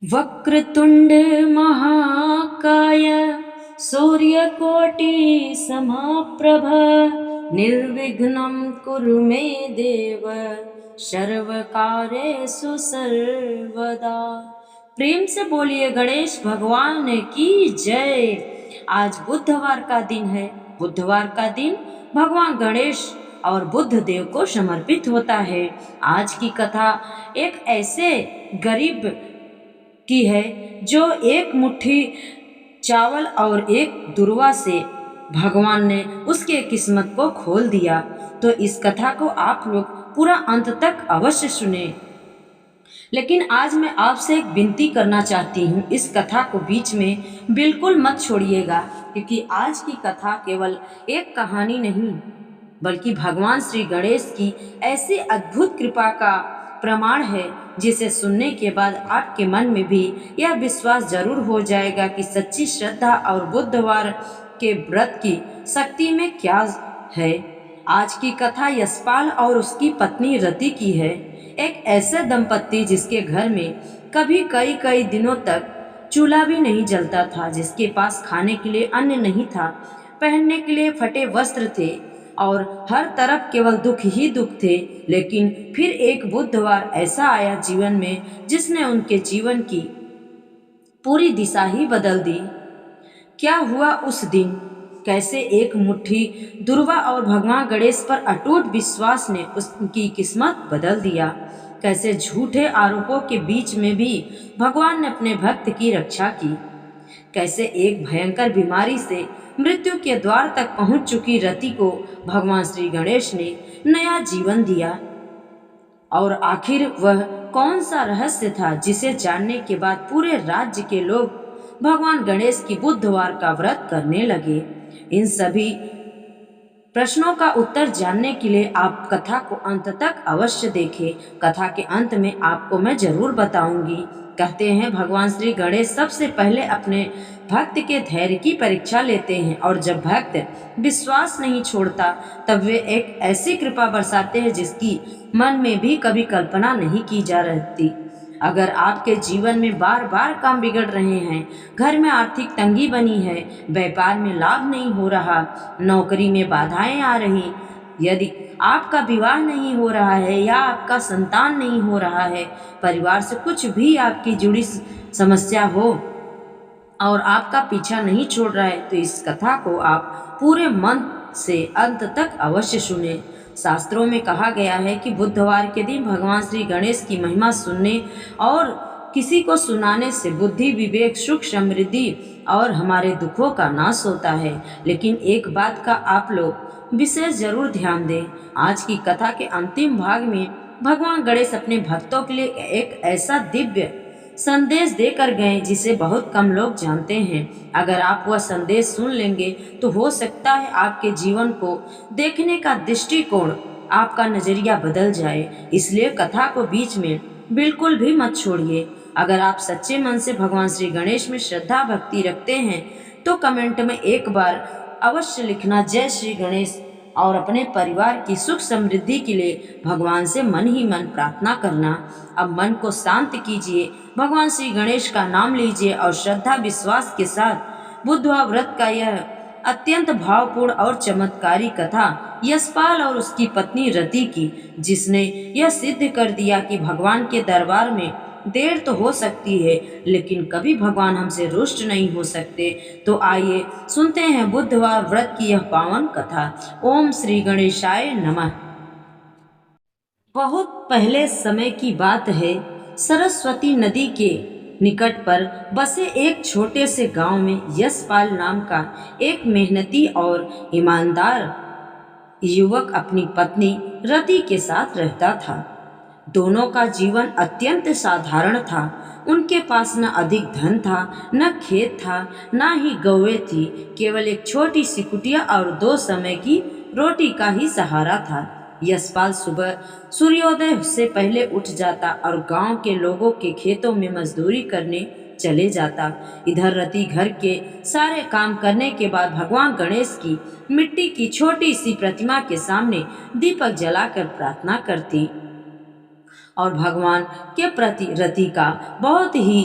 वक्रतुंड महाकाय सूर्यकोटि समप्रभ निर्विघ्नं कुरु मे देव सर्वकार्येषु सर्वदा। प्रेम से बोलिए गणेश भगवान की जय। आज बुधवार का दिन है। बुधवार का दिन भगवान गणेश और बुद्ध देव को समर्पित होता है। आज की कथा एक ऐसे गरीब की है जो एक मुट्ठी चावल और एक दुर्वा से भगवान ने उसके किस्मत को खोल दिया। तो इस कथा को आप लोग पूरा अंत तक अवश्य सुने। लेकिन आज मैं आपसे एक विनती करना चाहती हूँ, इस कथा को बीच में बिल्कुल मत छोड़िएगा, क्योंकि आज की कथा केवल एक कहानी नहीं बल्कि भगवान श्री गणेश की ऐसी अद्भुत कृपा का प्रमाण है जिसे सुनने के बाद आपके मन में भी यह विश्वास जरूर हो जाएगा कि सच्ची श्रद्धा और बुधवार के व्रत की शक्ति में क्या है। आज की कथा यशपाल और उसकी पत्नी रति की है। एक ऐसे दंपत्ति जिसके घर में कभी कई कई दिनों तक चूल्हा भी नहीं जलता था, जिसके पास खाने के लिए अन्न नहीं था, पहनने के लिए फटे वस्त्र थे और हर तरफ केवल दुख ही दुख थे। लेकिन फिर एक बुधवार ऐसा आया जीवन में जिसने उनके जीवन की पूरी दिशा ही बदल दी। क्या हुआ उस दिन? कैसे एक मुट्ठी दुर्वा और भगवान गणेश पर अटूट विश्वास ने उसकी किस्मत बदल दिया। कैसे झूठे आरोपों के बीच में भी भगवान ने अपने भक्त की रक्षा की। कैसे एक भयंकर बीमारी से मृत्यु के द्वार तक पहुंच चुकी रति को भगवान श्री गणेश ने नया जीवन दिया। और आखिर वह कौन सा रहस्य था जिसे जानने के बाद पूरे राज्य के लोग भगवान गणेश की बुधवार का व्रत करने लगे। इन सभी प्रश्नों का उत्तर जानने के लिए आप कथा को अंत तक अवश्य देखें। कथा के अंत में आपको मैं जरूर बताऊंगी। कहते हैं भगवान श्री गणेश सबसे पहले अपने भक्त के धैर्य की परीक्षा लेते हैं, और जब भक्त विश्वास नहीं छोड़ता तब वे एक ऐसी कृपा बरसाते हैं जिसकी मन में भी कभी कल्पना नहीं की जा रहती। अगर आपके जीवन में बार बार काम बिगड़ रहे हैं, घर में आर्थिक तंगी बनी है, व्यापार में लाभ नहीं हो रहा, नौकरी में बाधाएं आ रही, यदि आपका विवाह नहीं हो रहा है या आपका संतान नहीं हो रहा है, परिवार से कुछ भी आपकी जुड़ी समस्या हो और आपका पीछा नहीं छोड़ रहा है, तो इस कथा को आप पूरे मन से अंत तक अवश्य सुने। शास्त्रों में कहा गया है कि बुधवार के दिन भगवान श्री गणेश की महिमा सुनने और किसी को सुनाने से बुद्धि, विवेक, सुख, समृद्धि और हमारे दुखों का नाश होता है। लेकिन एक बात का आप लोग विशेष जरूर ध्यान दें। आज की कथा के अंतिम भाग में भगवान गणेश अपने भक्तों के लिए एक ऐसा दिव्य संदेश देकर गए जिसे बहुत कम लोग जानते हैं। अगर आप वह संदेश सुन लेंगे तो हो सकता है आपके जीवन को देखने का दृष्टिकोण, आपका नजरिया बदल जाए। इसलिए कथा को बीच में बिल्कुल भी मत छोड़िए। अगर आप सच्चे मन से भगवान श्री गणेश में श्रद्धा भक्ति रखते हैं तो कमेंट में एक बार अवश्य लिखना जय श्री गणेश, और अपने परिवार की सुख समृद्धि के लिए भगवान से मन ही मन प्रार्थना करना। अब मन को शांत कीजिए, भगवान श्री गणेश का नाम लीजिए और श्रद्धा विश्वास के साथ बुधवार व्रत का यह अत्यंत भावपूर्ण और चमत्कारी कथा यशपाल और उसकी पत्नी रति की, जिसने यह सिद्ध कर दिया कि भगवान के दरबार में देर तो हो सकती है लेकिन कभी भगवान हमसे रुष्ट नहीं हो सकते। तो आइए सुनते हैं बुधवार व्रत की यह पावन कथा। ओम श्री गणेशाय नमः। बहुत पहले समय की बात है। सरस्वती नदी के निकट पर बसे एक छोटे से गांव में यशपाल नाम का एक मेहनती और ईमानदार युवक अपनी पत्नी रति के साथ रहता था। दोनों का जीवन अत्यंत साधारण था। उनके पास न अधिक धन था, न खेत था, न ही गौएं थी। केवल एक छोटी सी कुटिया और 2 समय की रोटी का ही सहारा था। यशपाल सुबह सूर्योदय से पहले उठ जाता और गांव के लोगों के खेतों में मजदूरी करने चले जाता। इधर रति घर के सारे काम करने के बाद भगवान गणेश की मिट्टी की छोटी सी प्रतिमा के सामने दीपक जलाकर प्रार्थना करती और भगवान के प्रति रति का बहुत ही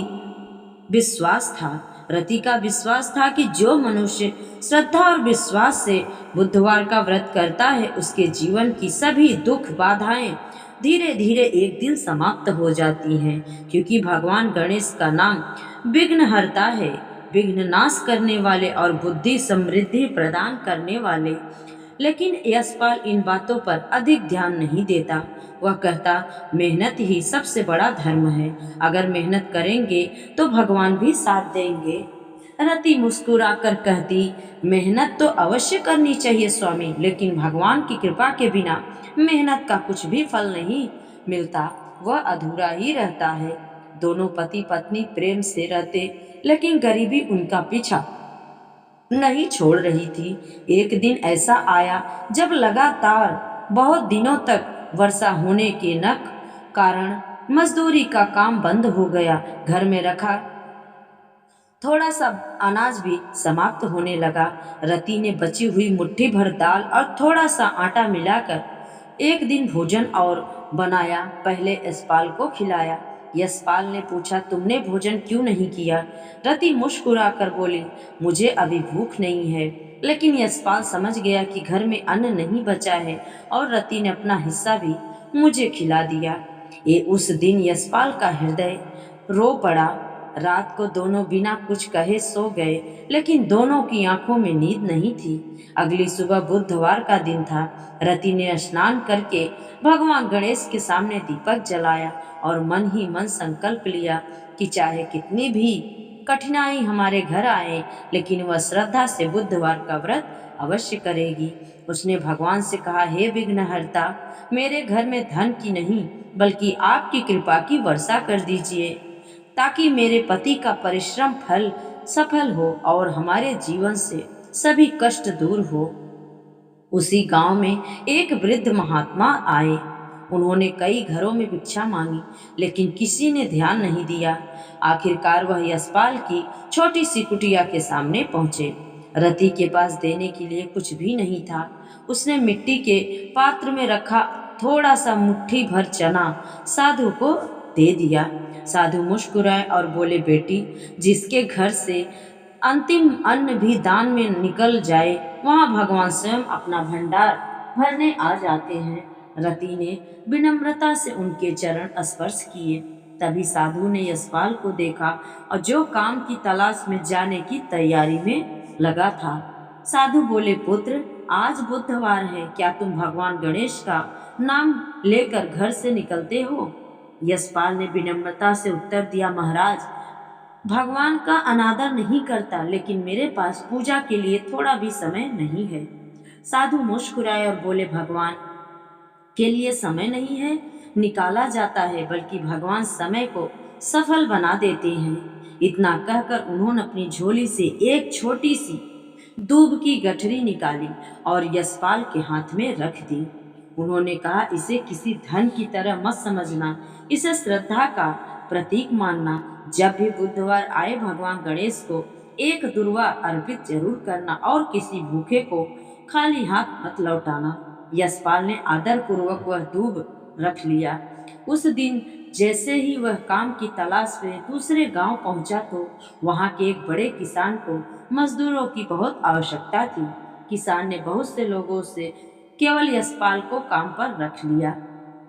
विश्वास था। रति का विश्वास था कि जो मनुष्य श्रद्धा और विश्वास से बुधवार का व्रत करता है उसके जीवन की सभी दुख बाधाएं धीरे धीरे एक दिन समाप्त हो जाती हैं, क्योंकि भगवान गणेश का नाम विघ्नहर्ता है, विघ्न नाश करने वाले और बुद्धि समृद्धि प्रदान करने वाले। लेकिन यशपाल इन बातों पर अधिक ध्यान नहीं देता। वह कहता, मेहनत ही सबसे बड़ा धर्म है। अगर मेहनत करेंगे तो भगवान भी साथ देंगे। रति मुस्कुराकर कहती, मेहनत तो अवश्य करनी चाहिए स्वामी, लेकिन भगवान की कृपा के बिना मेहनत का कुछ भी फल नहीं मिलता, वह अधूरा ही रहता है। दोनों पति पत्नी प्रेम से रहते, लेकिन गरीबी उनका पीछा नहीं छोड़ रही थी। एक दिन ऐसा आया जब लगातार बहुत दिनों तक वर्षा होने के न कारण मजदूरी का काम बंद हो गया। घर में रखा थोड़ा सा अनाज भी समाप्त होने लगा। रति ने बची हुई मुट्ठी भर दाल और थोड़ा सा आटा मिलाकर एक दिन भोजन और बनाया। पहले यशपाल को खिलाया। यशपाल ने पूछा, तुमने भोजन क्यों नहीं किया? रति मुस्कुराकर बोली, मुझे अभी भूख नहीं है। लेकिन यशपाल समझ गया कि घर में अन्न नहीं बचा है और रति ने अपना हिस्सा भी मुझे खिला दिया। ये उस दिन यशपाल का हृदय रो पड़ा। रात को दोनों बिना कुछ कहे सो गए, लेकिन दोनों की आंखों में नींद नहीं थी। अगली सुबह बुधवार का दिन था। रति ने स्नान करके भगवान गणेश के सामने दीपक जलाया और मन ही मन संकल्प लिया कि चाहे कितनी भी कठिनाई हमारे घर आए, लेकिन वह श्रद्धा से बुधवार का व्रत अवश्य करेगी। उसने भगवान से कहा, हे विघ्नहर्ता, मेरे घर में धन की नहीं बल्कि आपकी कृपा की वर्षा कर दीजिए, ताकि मेरे पति का परिश्रम फल सफल हो और हमारे जीवन से सभी कष्ट दूर हो। उसी गांव में एक वृद्ध महात्मा आए। उन्होंने कई घरों में भिक्षा मांगी, लेकिन किसी ने ध्यान नहीं दिया। आखिरकार वह यशपाल की छोटी सी कुटिया के सामने पहुंचे। रति के पास देने के लिए कुछ भी नहीं था। उसने मिट्टी के पात्र में रखा थोड़ा सा मुट्ठी भर चना साधु को दे दिया। साधु मुस्कुराए और बोले, बेटी, जिसके घर से अंतिम अन्न भी दान में निकल जाए, वहाँ भगवान स्वयं अपना भंडार भरने आ जाते हैं। रति ने विनम्रता से उनके चरण स्पर्श किए। तभी साधु ने यशपाल को देखा और जो काम की तलाश में जाने की तैयारी में लगा था। साधु बोले, पुत्र, आज बुधवार है, क्या तुम भगवान गणेश का नाम लेकर घर से निकलते हो? यशपाल ने विनम्रता से उत्तर दिया, महाराज, भगवान का अनादर नहीं करता, लेकिन मेरे पास पूजा के लिए थोड़ा भी समय नहीं है। साधु मुस्कुराए और बोले, भगवान के लिए समय नहीं है निकाला जाता है, बल्कि भगवान समय को सफल बना देते हैं। इतना कहकर उन्होंने अपनी झोली से एक छोटी सी दूब की गठरी निकाली और यशपाल के हाथ में रख दी। उन्होंने कहा, इसे किसी धन की तरह मत समझना, इसे श्रद्धा का प्रतीक मानना। जब भी बुधवार आए, भगवान गणेश को एक दुर्वा अर्पित जरूर करना और किसी भूखे को खाली हाथ मत लौटाना। यशपाल ने आदर पूर्वक वह दूब रख लिया। उस दिन जैसे ही वह काम की तलाश में दूसरे गांव पहुंचा, तो वहां के एक बड़े किसान को मजदूरों की बहुत आवश्यकता थी। किसान ने बहुत से लोगों से केवल यशपाल को काम पर रख लिया।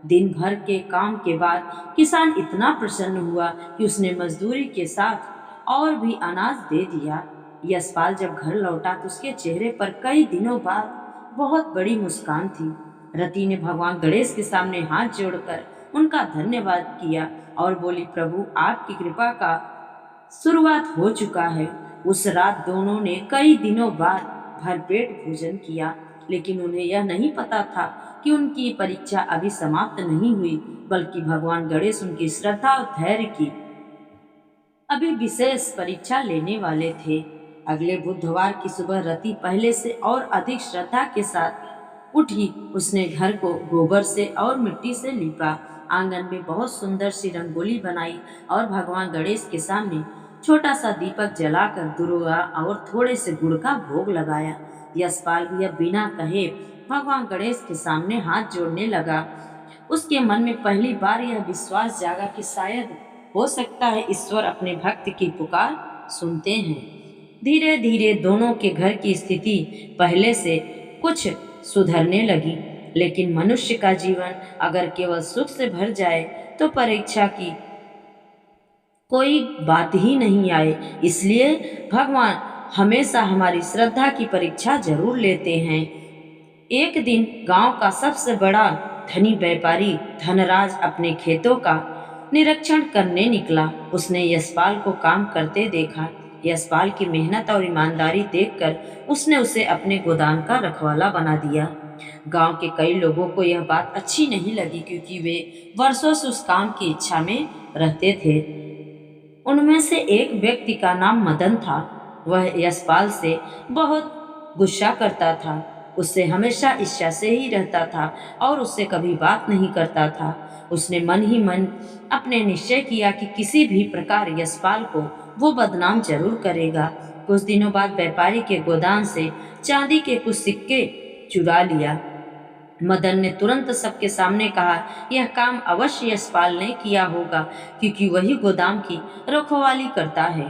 दिन भर के काम के बाद किसान इतना प्रसन्न हुआ कि उसने मजदूरी के साथ और भी अनाज दे दिया। यशपाल जब घर लौटा तो उसके चेहरे पर कई दिनों बाद बहुत बड़ी मुस्कान थी। रति ने भगवान गणेश के सामने हाथ जोड़कर उनका धन्यवाद किया और बोली, प्रभु, आपकी कृपा का शुरुआत हो चुका है। उस रात दोनों ने कई दिनों बाद भरपेट भोजन किया, लेकिन उन्हें यह नहीं पता था कि उनकी परीक्षा अभी समाप्त नहीं हुई, बल्कि भगवान गणेश उनकी श्रद्धा और धैर्य की अभी विशेष परीक्षा लेने वाले थे। अगले बुधवार की सुबह रति पहले से और अधिक श्रद्धा के साथ उठी। उसने घर को गोबर से और मिट्टी से लीपा, आंगन में बहुत सुंदर सी रंगोली बनाई और भगवान गणेश के सामने छोटा सा दीपक जलाकर दुर्वा और थोड़े से गुड़ का भोग लगाया। यशपाल भी अब बिना कहे भगवान गणेश के सामने हाथ जोड़ने लगा। उसके मन में पहली बार यह विश्वास जागा कि शायद हो सकता है ईश्वर अपने भक्त की पुकार सुनते हैं। धीरे धीरे दोनों के घर की स्थिति पहले से कुछ सुधरने लगी, लेकिन मनुष्य का जीवन अगर केवल सुख से भर जाए तो परीक्षा की कोई बात ही नहीं आए। इसलिए भगवान हमेशा हमारी श्रद्धा की परीक्षा जरूर लेते हैं। एक दिन गांव का सबसे बड़ा धनी व्यापारी धनराज अपने खेतों का निरीक्षण करने निकला। उसने यशपाल को काम करते देखा। यशपाल की मेहनत और ईमानदारी देखकर उसने उसे अपने गोदाम का रखवाला बना दिया। गांव के कई लोगों को यह बात अच्छी नहीं लगी, क्योंकि वे वर्षों से उस काम की इच्छा में रहते थे। उनमें से एक व्यक्ति का नाम मदन था। वह यशपाल से बहुत गुस्सा करता था, उससे हमेशा ईर्ष्या से ही रहता था और उससे कभी बात नहीं करता था। उसने मन ही मन अपने निश्चय किया कि किसी भी प्रकार यशपाल को वो बदनाम जरूर करेगा। कुछ दिनों बाद व्यापारी के गोदाम से चांदी के कुछ सिक्के चुरा लिया। मदन ने तुरंत सबके सामने कहा, यह काम अवश्य यशपाल ने किया होगा, क्योंकि वही गोदाम की रखवाली करता है।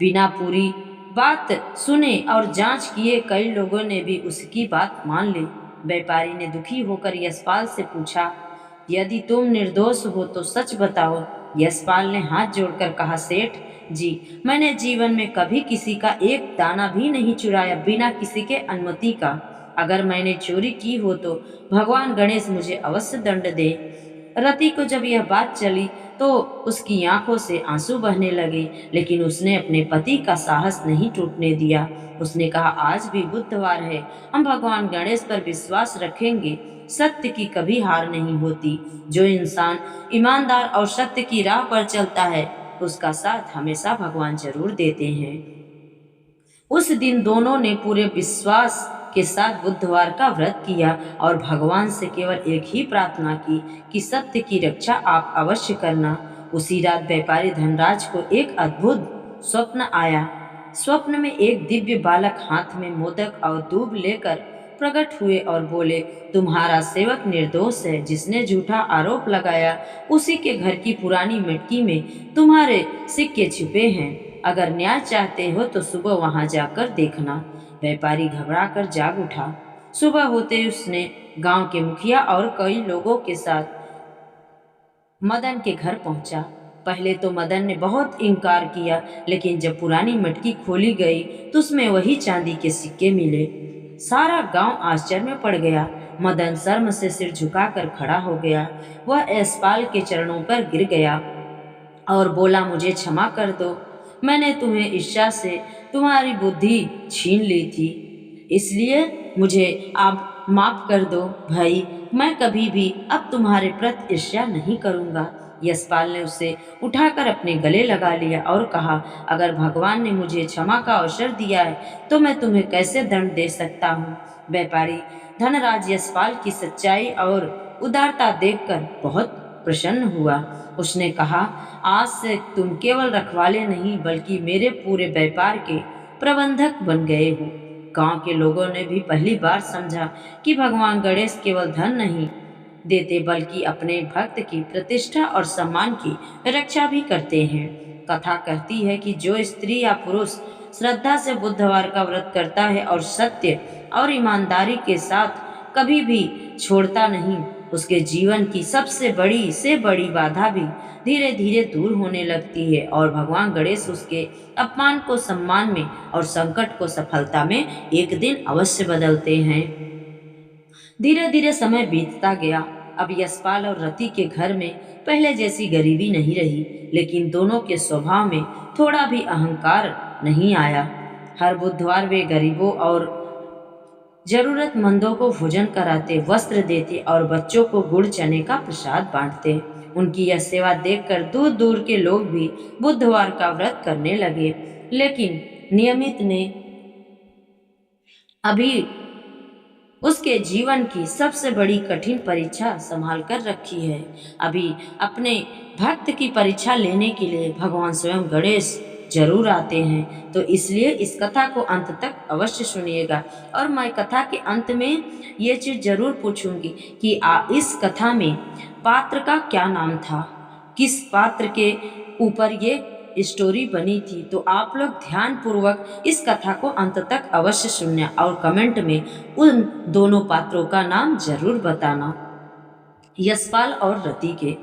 बिना पूरी बात सुने और जांच किए कई लोगों ने भी उसकी बात मान ली। व्यापारी ने दुखी होकर यशपाल से पूछा, यदि तुम निर्दोष हो तो सच बताओ। यशपाल ने हाथ जोड़कर कहा, सेठ जी, मैंने जीवन में कभी किसी का एक दाना भी नहीं चुराया बिना किसी के अनुमति का। अगर मैंने चोरी की हो तो भगवान गणेश मुझे अवश्य दंड दे। रति को जब यह बात चली तो उसकी आंखों से आंसू बहने लगे, लेकिन उसने अपने पति का साहस नहीं टूटने दिया। उसने कहा, आज भी बुधवार है, हम भगवान गणेश पर विश्वास रखेंगे। सत्य की कभी हार नहीं होती। जो इंसान ईमानदार और सत्य की राह पर चलता है उसका साथ हमेशा भगवान जरूर देते हैं। उस दिन दोनों ने पूरे विश्वास के साथ बुधवार का व्रत किया और भगवान से केवल एक ही प्रार्थना की कि सत्य की रक्षा आप अवश्य करना। उसी रात व्यापारी धनराज को एक अद्भुत स्वप्न आया। स्वप्न में एक दिव्य बालक हाथ में मोदक और दूब लेकर प्रकट हुए और बोले, तुम्हारा सेवक निर्दोष है। जिसने झूठा आरोप लगाया उसी के घर की पुरानी मटकी में तुम्हारे सिक्के छिपे हैं। अगर न्याय चाहते हो तो सुबह वहां जाकर देखना। व्यापारी घबराकर जाग उठा। सुबह होते उसने गांव के मुखिया और कई लोगों के साथ मदन के घर पहुंचा। पहले तो मदन ने बहुत इनकार किया, लेकिन जब पुरानी मटकी खोली गई तो उसमें वही चांदी के सिक्के मिले। सारा गांव आश्चर्य में पड़ गया। मदन शर्म से सिर झुकाकर खड़ा हो गया। वह यशपाल के चरणों पर गिर गया और बोला, मुझे क्षमा कर दो। मैंने तुम्हें ईर्ष्या से तुम्हारी बुद्धि छीन ली थी, इसलिए मुझे आप माफ कर दो भाई। मैं कभी भी अब तुम्हारे प्रति ईर्ष्या नहीं करूंगा। यशपाल ने उसे उठाकर अपने गले लगा लिया और कहा, अगर भगवान ने मुझे क्षमा का अवसर दिया है तो मैं तुम्हें कैसे दंड दे सकता हूँ। व्यापारी धनराज यशपाल की सच्चाई और उदारता देखकर बहुत प्रसन्न हुआ। उसने कहा, आज से तुम केवल रखवाले नहीं बल्कि मेरे पूरे व्यापार के प्रबंधक बन गए हो। गांव के लोगों ने भी पहली बार समझा कि भगवान गणेश केवल धन नहीं देते बल्कि अपने भक्त की प्रतिष्ठा और सम्मान की रक्षा भी करते हैं। कथा कहती है कि जो स्त्री या पुरुष श्रद्धा से बुधवार का व्रत करता है और सत्य और ईमानदारी के साथ कभी भी छोड़ता नहीं, उसके जीवन की सबसे बड़ी से बड़ी बाधा भी धीरे धीरे दूर होने लगती है और भगवान गणेश उसके अपमान को सम्मान में और संकट को सफलता में एक दिन अवश्य बदलते हैं। धीरे धीरे समय बीतता गया। अब यशपाल और रति के घर में पहले जैसी गरीबी नहीं रही, लेकिन दोनों के स्वभाव में थोड़ा भी अहंकार नहीं आया। हर बुधवार वे गरीबों और जरूरतमंदों को भोजन कराते, वस्त्र देते और बच्चों को गुड़ चने का प्रसाद बांटते। उनकी यह सेवा देखकर दूर दूर के लोग भी बुधवार का व्रत करने लगे। लेकिन नियमित ने अभी उसके जीवन की सबसे बड़ी कठिन परीक्षा संभाल कर रखी है। अभी अपने भक्त की परीक्षा लेने के लिए भगवान स्वयं गणेश जरूर आते हैं। तो इसलिए इस कथा को अंत तक अवश्य सुनिएगा। और मैं कथा के अंत में ये चीज जरूर पूछूंगी कि इस कथा में पात्र का क्या नाम था। किस पात्र के ऊपर ये स्टोरी बनी थी। तो आप लोग ध्यान पूर्वक इस कथा को अंत तक अवश्य सुनना और कमेंट में उन दोनों पात्रों का नाम जरूर बताना। यशपाल और रति के।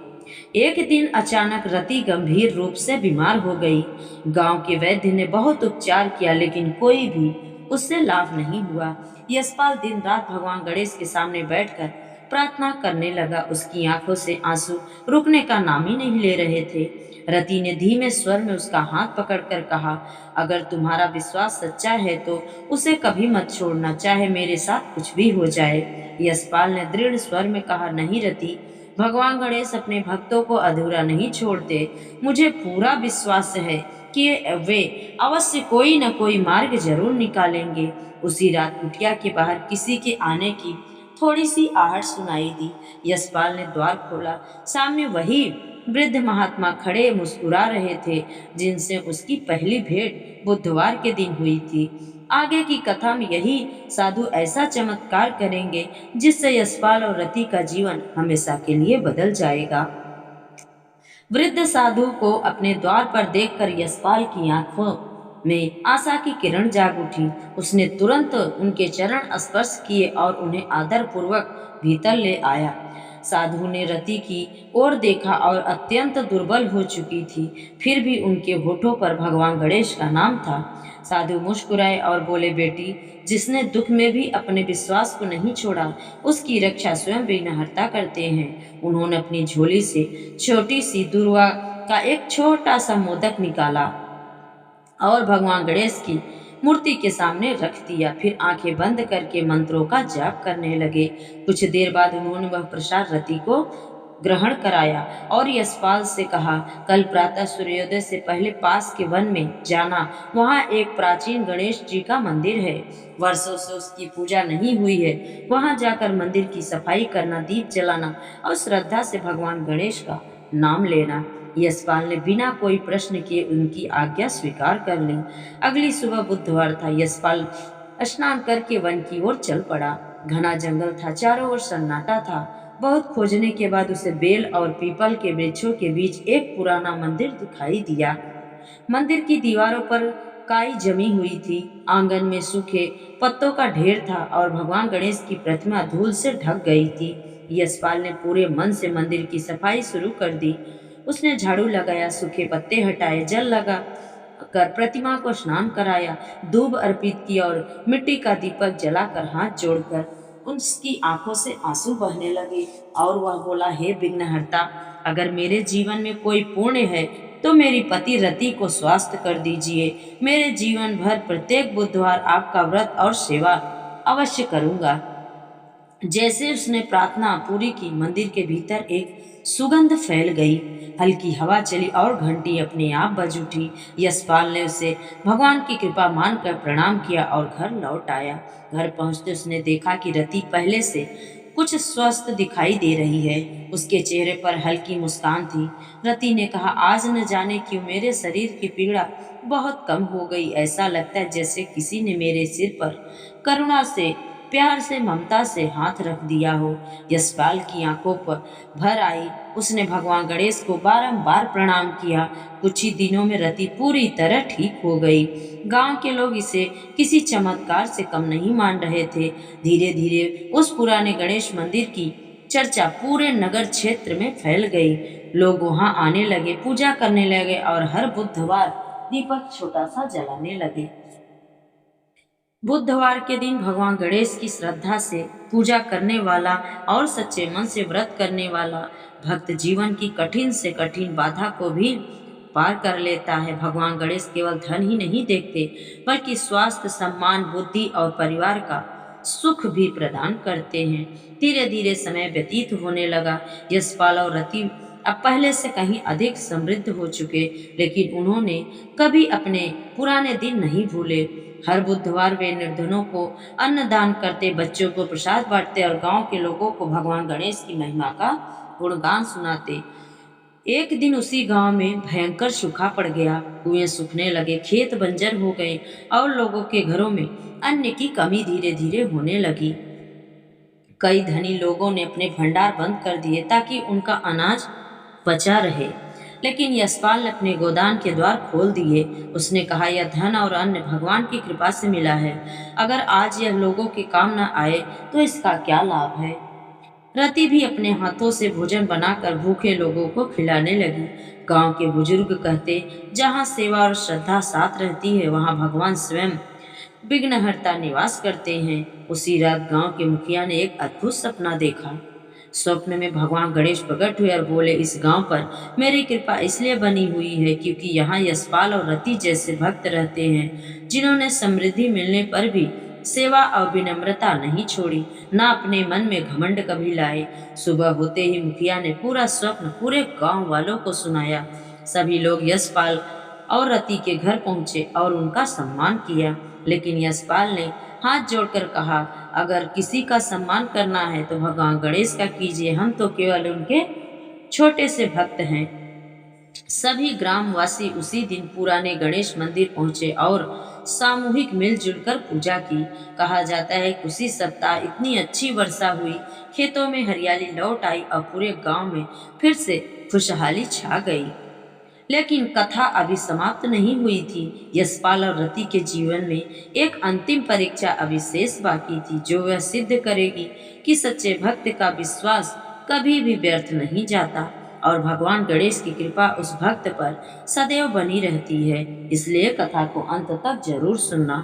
एक दिन अचानक रति गंभीर रूप से बीमार हो गई। गांव के वैद्य ने बहुत उपचार किया लेकिन कोई भी उससे लाभ नहीं हुआ। यशपाल दिन रात भगवान गणेश के सामने बैठकर प्रार्थना करने लगा। उसकी आंखों से आंसू रुकने का नाम ही नहीं ले रहे थे। रति ने धीमे स्वर में उसका हाथ पकड़कर कहा, अगर तुम्हारा विश्वास सच्चा है तो उसे कभी मत छोड़ना, चाहे मेरे साथ कुछ भी हो जाए। यशपाल ने दृढ़ स्वर में कहा, नहीं रति, भगवान गणेश अपने भक्तों को अधूरा नहीं छोड़ते। मुझे पूरा विश्वास है कि वे अवश्य कोई न कोई मार्ग जरूर निकालेंगे। उसी रात कुटिया के बाहर किसी के आने की थोड़ी सी आहट सुनाई दी। यशपाल ने द्वार खोला। सामने वही वृद्ध महात्मा खड़े मुस्कुरा रहे थे जिनसे उसकी पहली भेंट बुधवार के दिन हुई थी। आगे की कथा में यही साधु ऐसा चमत्कार करेंगे जिससे यशपाल और रति का जीवन हमेशा के लिए बदल जाएगा। वृद्ध साधु को अपने द्वार पर देखकर यशपाल की आंखों में आशा की किरण जाग उठी। उसने तुरंत उनके चरण स्पर्श किए और उन्हें आदर पूर्वक भीतर ले आया। साधु ने रति की ओर देखा और अत्यंत दुर्बल हो चुकी थी, फिर भी उनके होठों पर भगवान गणेश का नाम था। साधु मुस्कुराए और बोले, बेटी, जिसने दुख में भी अपने विश्वास को नहीं छोड़ा उसकी रक्षा स्वयं विघ्नहर्ता करते हैं। उन्होंने अपनी झोली से छोटी सी दुर्वा का एक छोटा सा मोदक निकाला और भगवान गणेश की मूर्ति के सामने रख दिया। फिर आंखें बंद करके मंत्रों का जाप करने लगे। कुछ देर बाद उन्होंने वह प्रसाद रति को ग्रहण कराया और यशपाल से कहा, कल प्रातः सूर्योदय से पहले पास के वन में जाना। वहाँ एक प्राचीन गणेश जी का मंदिर है। वर्षों से उसकी पूजा नहीं हुई है। वहाँ जाकर मंदिर की सफाई करना, दीप जलाना और श्रद्धा से भगवान गणेश का नाम लेना। यशपाल ने बिना कोई प्रश्न किए उनकी आज्ञा स्वीकार कर ली। अगली सुबह बुधवार था। यशपाल स्नान करके वन की ओर चल पड़ा। घना जंगल था, चारों ओर सन्नाटा था। बहुत खोजने के बाद उसे बेल और पीपल के वृक्षों के बीच एक पुराना मंदिर दिखाई दिया। मंदिर की दीवारों पर काई जमी हुई थी। आंगन में सूखे पत्तों का ढेर था और भगवान गणेश की प्रतिमा धूल से ढक गई थी। यशपाल ने पूरे मन से मंदिर की सफाई शुरू कर दी। उसने झाड़ू लगाया, सूखे पत्ते हटाए, जल लगा कर प्रतिमा को स्नान कराया, दूब अर्पित किया और मिट्टी का दीपक जलाकर हाथ जोड़कर उसकी आंखों से आंसू बहने लगे और वह बोला, हे विघ्नहर्ता, अगर मेरे जीवन में कोई पुण्य है तो मेरी पति रति को स्वास्थ्य कर दीजिए। मेरे जीवन भर प्रत्येक बुधवार आपका व्रत और सेवा अवश्य करूंगा। जैसे उसने प्रार्थना पूरी की, मंदिर के भीतर एक सुगंध फैल गई। हल्की हवा चली और घंटी अपने आप बज उठी। यशपाल ने उसे भगवान की कृपा मानकर प्रणाम किया और घर लौट आया। घर पहुंचते उसने देखा कि रति पहले से कुछ स्वस्थ दिखाई दे रही है। उसके चेहरे पर हल्की मुस्कान थी। रति ने कहा, आज न जाने क्यों मेरे शरीर की पीड़ा बहुत कम हो गई। ऐसा लगता है जैसे किसी ने मेरे सिर पर करुणा से, प्यार से, ममता से हाथ रख दिया हो। यशपाल की आंखों पर भर आई। उसने भगवान गणेश को बारंबार प्रणाम किया। कुछ ही दिनों में रति पूरी तरह ठीक हो गई। गांव के लोग इसे किसी चमत्कार से कम नहीं मान रहे थे। धीरे धीरे उस पुराने गणेश मंदिर की चर्चा पूरे नगर क्षेत्र में फैल गई। लोग वहां आने लगे, पूजा करने लगे और हर बुधवार दीपक छोटा सा जलाने लगे। बुधवार के दिन भगवान गणेश की श्रद्धा से पूजा करने वाला और सच्चे मन से व्रत करने वाला भक्त जीवन की कठिन से कठिन बाधा को भी पार कर लेता है। भगवान गणेश केवल धन ही नहीं देखते बल्कि स्वास्थ्य, सम्मान, बुद्धि और परिवार का सुख भी प्रदान करते हैं। धीरे धीरे समय व्यतीत होने लगा। यशपाल और रति अब पहले से कहीं अधिक समृद्ध हो चुके, लेकिन उन्होंने कभी अपने पुराने दिन नहीं भूले। हर बुधवार वे निर्धनों को अन्न दान करते, बच्चों को प्रसाद बांटते और गांव के लोगों को भगवान गणेश की महिमा का गुणगान सुनाते। एक दिन उसी गांव में भयंकर सूखा पड़ गया। कुएं सूखने लगे, खेत बंजर हो गए और लोगों के घरों में अन्न की कमी धीरे धीरे होने लगी। कई धनी लोगों ने अपने भंडार बंद कर दिए ताकि उनका अनाज बचा रहे। लेकिन यशपाल ने अपने गोदान के द्वार खोल दिए। उसने कहा, यह धन और अन्न भगवान की कृपा से मिला है। अगर आज यह लोगों के काम न आए तो इसका क्या लाभ है। रति भी अपने हाथों से भोजन बनाकर भूखे लोगों को खिलाने लगी। गांव के बुजुर्ग कहते, जहाँ सेवा और श्रद्धा साथ रहती है वहाँ भगवान स्वयं विघ्नहर्ता निवास करते हैं। उसी रात गांव के मुखिया ने एक अद्भुत सपना देखा। स्वप्न में भगवान गणेश प्रकट हुए और बोले, इस गांव पर मेरी कृपा इसलिए बनी हुई है क्योंकि यहाँ यशपाल और रति जैसे भक्त रहते हैं, जिन्होंने समृद्धि मिलने पर भी सेवा और विनम्रता नहीं छोड़ी, ना अपने मन में घमंड कभी लाए। सुबह होते ही मुखिया ने पूरा स्वप्न पूरे गांव वालों को सुनाया। सभी लोग यशपाल और रति के घर पहुंचे और उनका सम्मान किया। लेकिन यशपाल ने हाथ जोड़कर कहा, अगर किसी का सम्मान करना है तो भगवान गणेश का कीजिए, हम तो केवल उनके छोटे से भक्त हैं। सभी ग्रामवासी उसी दिन पुराने गणेश मंदिर पहुंचे और सामूहिक मिलजुल कर पूजा की। कहा जाता है कि उसी सप्ताह इतनी अच्छी वर्षा हुई, खेतों में हरियाली लौट आई और पूरे गांव में फिर से खुशहाली छा गई। लेकिन कथा अभी समाप्त नहीं हुई थी। यशपाल और रति के जीवन में एक अंतिम परीक्षा अभी शेष बाकी थी, जो वह सिद्ध करेगी कि सच्चे भक्त का विश्वास कभी भी व्यर्थ नहीं जाता और भगवान गणेश की कृपा उस भक्त पर सदैव बनी रहती है। इसलिए कथा को अंत तक जरूर सुनना।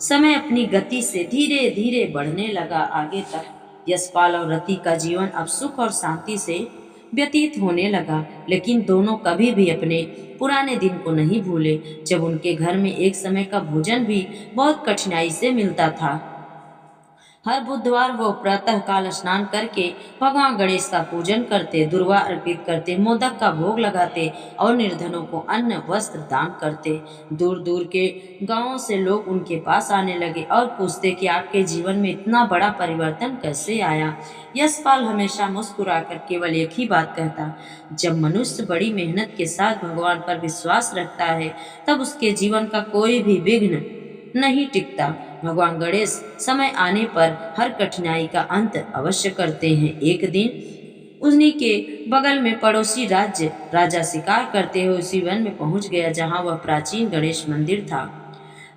समय अपनी गति से धीरे धीरे बढ़ने लगा आगे तक। यशपाल और रति का जीवन अब सुख और शांति से व्यतीत होने लगा, लेकिन दोनों कभी भी अपने पुराने दिन को नहीं भूले, जब उनके घर में एक समय का भोजन भी बहुत कठिनाई से मिलता था। हर बुधवार वो प्रातः काल स्नान करके भगवान गणेश का पूजन करते, दुर्वा अर्पित करते, मोदक का भोग लगाते और निर्धनों को अन्न वस्त्र दान करते। दूर दूर के गांवों से लोग उनके पास आने लगे और पूछते कि आपके जीवन में इतना बड़ा परिवर्तन कैसे आया। यशपाल हमेशा मुस्कुराकर केवल एक ही बात कहता, जब मनुष्य बड़ी मेहनत के साथ भगवान पर विश्वास रखता है तब उसके जीवन का कोई भी विघ्न नहीं टिकता। भगवान गणेश समय आने पर हर कठिनाई का अंत अवश्य करते हैं। एक दिन उन्हीं के बगल में पड़ोसी राज्य राजा शिकार करते हुए उसी वन में पहुंच गया जहां वह प्राचीन गणेश मंदिर था।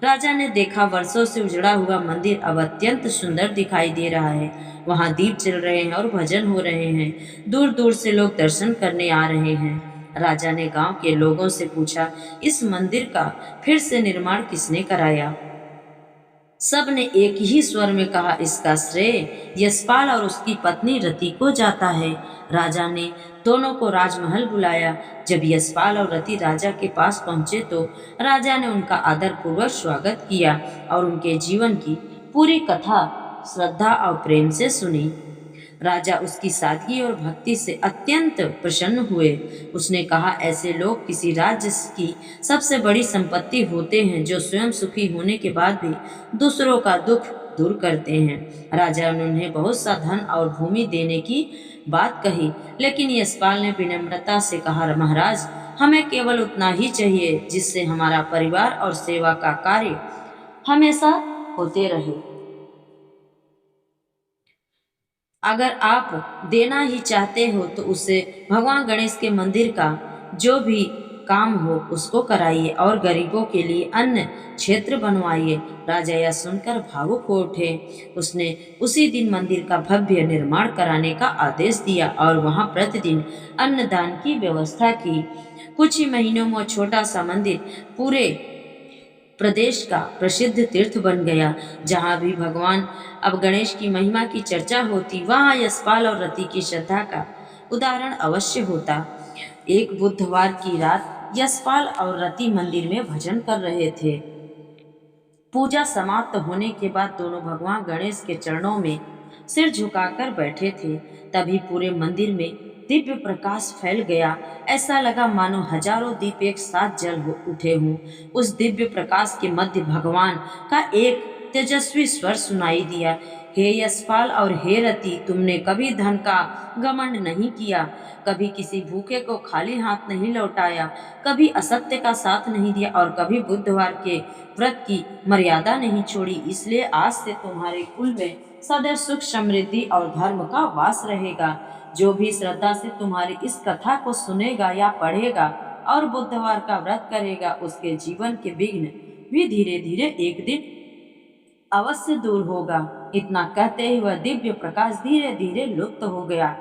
राजा ने देखा, वर्षों से उजड़ा हुआ मंदिर अब अत्यंत सुंदर दिखाई दे रहा है। वहां दीप जल रहे हैं और भजन हो रहे हैं। दूर दूर से लोग दर्शन करने आ रहे हैं। राजा ने गांव के लोगों से पूछा, इस मंदिर का फिर से निर्माण किसने कराया। सब ने एक ही स्वर में कहा, इसका श्रेय यशपाल और उसकी पत्नी रति को जाता है। राजा ने दोनों को राजमहल बुलाया। जब यशपाल और रति राजा के पास पहुंचे तो राजा ने उनका आदर पूर्वक स्वागत किया और उनके जीवन की पूरी कथा श्रद्धा और प्रेम से सुनी। राजा उसकी सादगी और भक्ति से अत्यंत प्रसन्न हुए। उसने कहा, ऐसे लोग किसी राज्य की सबसे बड़ी संपत्ति होते हैं, जो स्वयं सुखी होने के बाद भी दूसरों का दुख दूर करते हैं। राजा ने उन्हें बहुत सा धन और भूमि देने की बात कही, लेकिन यशपाल ने विनम्रता से कहा, महाराज, हमें केवल उतना ही चाहिए जिससे हमारा परिवार और सेवा का कार्य हमेशा होते रहे। अगर आप देना ही चाहते हो तो उसे भगवान गणेश के मंदिर का जो भी काम हो उसको कराइए और गरीबों के लिए अन्य क्षेत्र बनवाइए। राजा यह सुनकर भावुक हो उठे। उसने उसी दिन मंदिर का भव्य निर्माण कराने का आदेश दिया और वहां प्रतिदिन अन्नदान की व्यवस्था की। कुछ ही महीनों में छोटा सा मंदिर पूरे प्रदेश का प्रसिद्ध तीर्थ बन गया। जहाँ भी भगवान अब गणेश की महिमा की चर्चा होती, वहाँ यशपाल और रति की श्रद्धा का उदाहरण अवश्य होता। एक बुधवार की रात यशपाल और रति मंदिर में भजन कर रहे थे। पूजा समाप्त होने के बाद दोनों भगवान गणेश के चरणों में सिर झुकाकर बैठे थे। तभी पूरे मंदिर में दिव्य प्रकाश फैल गया। ऐसा लगा मानो हजारों दीप एक साथ जल उठे हों। उस दिव्य प्रकाश के मध्य भगवान का एक तेजस्वी स्वर सुनाई दिया, हे यशपाल और हे रति, तुमने कभी धन का घमंड नहीं किया, कभी किसी भूखे को खाली हाथ नहीं लौटाया, कभी असत्य का साथ नहीं दिया और कभी बुधवार के व्रत की मर्यादा नहीं छोड़ी। इसलिए आज से तुम्हारे कुल में सदैव सुख, समृद्धि और धर्म का वास रहेगा। जो भी श्रद्धा से तुम्हारी इस कथा को सुनेगा या पढ़ेगा और बुधवार का व्रत करेगा, उसके जीवन के विघ्न भी धीरे धीरे एक दिन अवश्य दूर होगा। इतना कहते ही वह दिव्य प्रकाश धीरे धीरे लुप्त हो गया।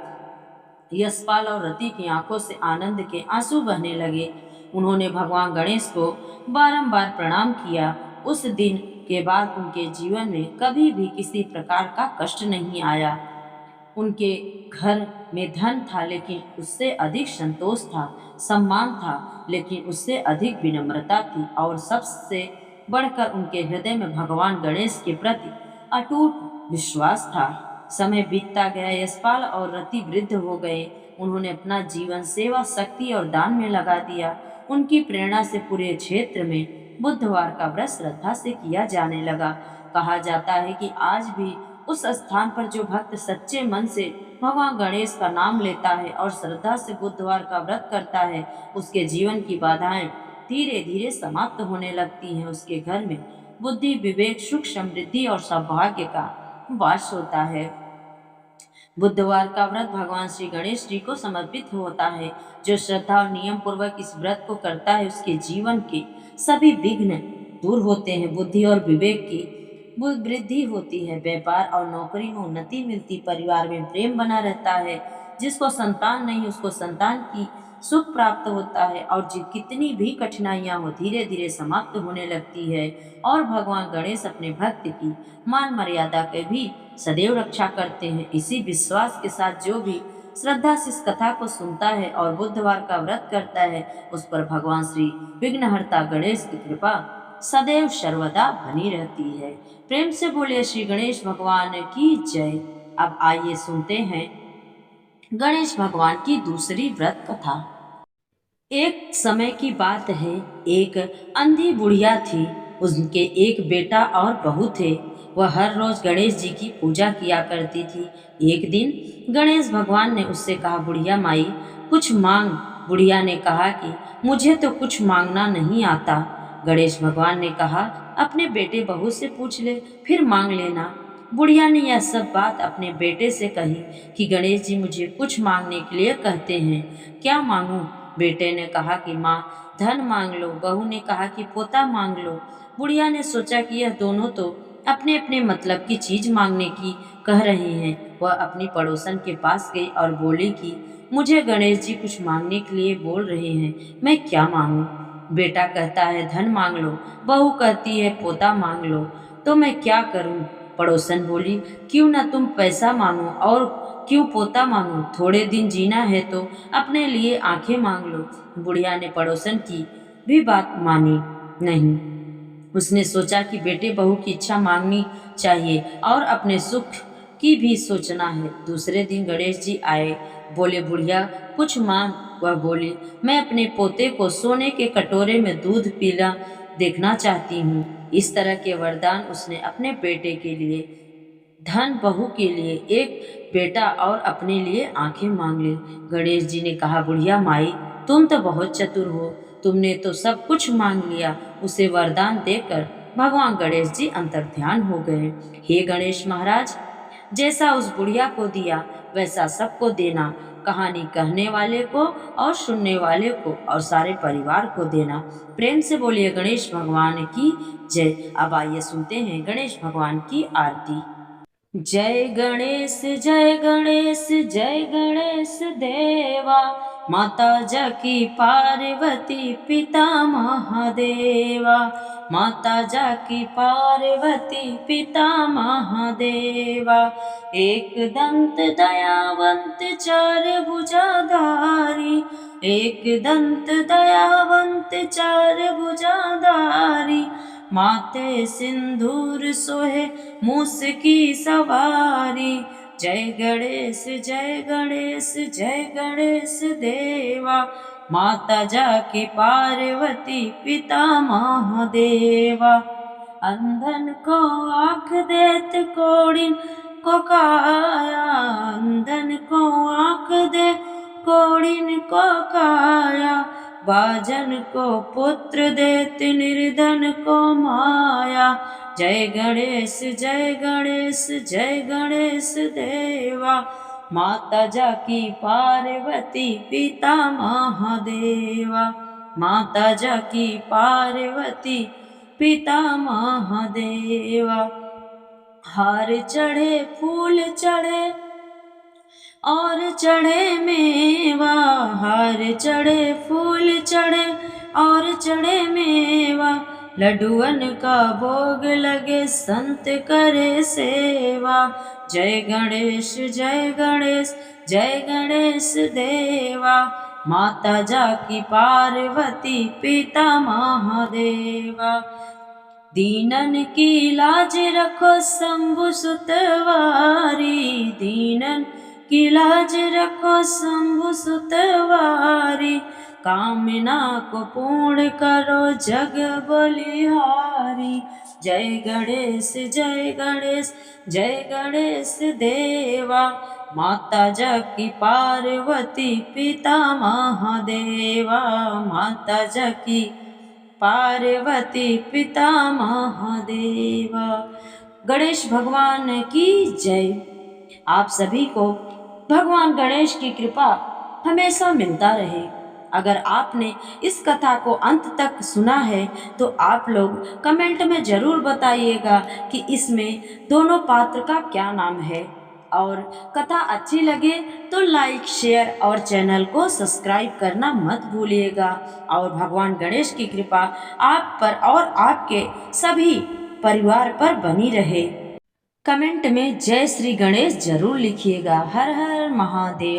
यशपाल और रति की आंखों से आनंद के आंसू बहने लगे। उन्होंने भगवान गणेश को बारंबार प्रणाम किया। उस दिन के बाद उनके जीवन में कभी भी किसी प्रकार का कष्ट नहीं आया। उनके घर में धन था, लेकिन उससे अधिक संतोष था, सम्मान था, लेकिन उससे अधिक विनम्रता थी, और सबसे बढ़कर उनके हृदय में भगवान गणेश के प्रति अटूट विश्वास था। समय बीतता गया, यशपाल और रति वृद्ध हो गए। उन्होंने अपना जीवन सेवा, शक्ति और दान में लगा दिया। उनकी प्रेरणा से पूरे क्षेत्र में बुधवार का व्रत श्रद्धा से किया जाने लगा। कहा जाता है कि आज भी उस स्थान पर जो भक्त सच्चे मन से भगवान गणेश का नाम लेता है और श्रद्धा से बुधवार का व्रत करता है, उसके जीवन की बाधाएं धीरे धीरे समाप्त होने लगती हैं। उसके घर में बुद्धि, विवेक, सुख, समृद्धि और सौभाग्य का वास होता है। बुधवार का व्रत भगवान श्री गणेश जी को समर्पित होता है। जो श्रद्धा और नियम पूर्वक इस व्रत को करता है, उसके जीवन के सभी विघ्न दूर होते हैं। बुद्धि और विवेक की वृद्धि होती है, व्यापार और नौकरी में उन्नति मिलती, परिवार में प्रेम बना रहता है। जिसको संतान नहीं, उसको संतान की सुख प्राप्त होता है, और कितनी भी कठिनाइयां हो धीरे धीरे समाप्त होने लगती है। और भगवान गणेश अपने भक्त की मान मर्यादा के भी सदैव रक्षा करते हैं। इसी विश्वास के साथ जो भी श्रद्धा से इस कथा को सुनता है और बुधवार का व्रत करता है, उस पर भगवान श्री विघ्नहर्ता गणेश की कृपा सदैव सर्वदा बनी रहती है। प्रेम से बोलिए श्री गणेश भगवान की जय। अब आइए सुनते हैं गणेश भगवान की दूसरी व्रत कथा। एक समय की बात है, एक अंधी बुढ़िया थी। उनके एक बेटा और बहू थे। वह हर रोज गणेश जी की पूजा किया करती थी। एक दिन गणेश भगवान ने उससे कहा, बुढ़िया माई कुछ मांग। बुढ़िया ने कहा कि मुझे तो कुछ मांगना नहीं आता। गणेश भगवान ने कहा, अपने बेटे बहू से पूछ ले, फिर मांग लेना। बुढ़िया ने यह सब बात अपने बेटे से कही कि गणेश जी मुझे कुछ मांगने के लिए कहते हैं, क्या मांगूं? बेटे ने कहा कि माँ धन मांग लो। बहू ने कहा कि पोता मांग लो। बुढ़िया ने सोचा कि यह दोनों तो अपने अपने मतलब की चीज मांगने की कह रहे हैं। वह अपनी पड़ोसन के पास गई और बोली कि मुझे गणेश जी कुछ मांगने के लिए बोल रहे हैं, मैं क्या मांगूं? बेटा कहता है धन मांग लो, बहू कहती है पोता मांग लो, तो मैं क्या करूं? पड़ोसन बोली, क्यों ना तुम पैसा मांगो, और क्यों पोता मांगो? थोड़े दिन जीना है तो अपने लिए आंखें मांग लो। बुढ़िया ने पड़ोसन की भी बात मानी नहीं। उसने सोचा कि बेटे बहू की इच्छा मांगनी चाहिए और अपने सुख की भी सोचना है। दूसरे दिन गणेश जी आए। बोले, बुढ़िया कुछ मांग। वह बोली, मैं अपने पोते को सोने के कटोरे में दूध पीना देखना चाहती हूँ। इस तरह के वरदान उसने अपने बेटे के लिए, धन, बहू के लिए एक बेटा और अपने लिए आंखें मांग ली। गणेश जी ने कहा, बुढ़िया माई तुम तो बहुत चतुर हो, तुमने तो सब कुछ मांग लिया। उसे वरदान देकर भगवान गणेश जी अंतर्ध्यान हो गए। हे गणेश महाराज, जैसा उस बुढ़िया को दिया वैसा सबको देना। कहानी कहने वाले को और सुनने वाले को और सारे परिवार को देना। प्रेम से बोलिए गणेश भगवान की जय। अब आइए सुनते हैं गणेश भगवान की आरती। जय गणेश जय गणेश जय गणेश देवा, माता जाकी पार्वती पिता महादेवा। माता जाकी पार्वती पिता महादेवा। एक दंत दयावंत चार भुजाधारी, एक दंत दयावंत चार भुजाधारी। माथे सिंदूर सोहे मूस की सवारी। जय गणेश जय गणेश जय गणेश देवा, माता जाके पार्वती पिता महादेवा। अंधन को आँख देत कोड़िन को काया, अंधन को आँख दे कोड़िन को काया। बाजन को पुत्र देत निर्धन को माया। जय गणेश जय गणेश जय गणेश देवा, माता जाकी पार्वती पिता महादेवा, माता जाकी पार्वती पिता महादेवा। हार चढ़े फूल चढ़े और चढ़े मेवा, हार चढ़े फूल चढ़े और चढ़े मेवा। लड्डुअन का भोग लगे संत करे सेवा। जय गणेश जय गणेश जय गणेश देवा। माता जाकी पार्वती पिता महादेवा। दीनन की लाज रखो शंभु सुतवारी, दीनन की लाज रखो शंभु सुतवारी। कामना को पूर्ण करो जग बलिहारी। जय गणेश जय गणेश जय गणेश देवा। माता जाकी पार्वती पिता महादेवा, माता जाकी पार्वती पिता महादेवा। गणेश भगवान की जय। आप सभी को भगवान गणेश की कृपा हमेशा मिलता रहे। अगर आपने इस कथा को अंत तक सुना है तो आप लोग कमेंट में ज़रूर बताइएगा कि इसमें दोनों पात्र का क्या नाम है। और कथा अच्छी लगे तो लाइक शेयर और चैनल को सब्सक्राइब करना मत भूलिएगा। और भगवान गणेश की कृपा आप पर और आपके सभी परिवार पर बनी रहे। कमेंट में जय श्री गणेश जरूर लिखिएगा। हर हर महादेव।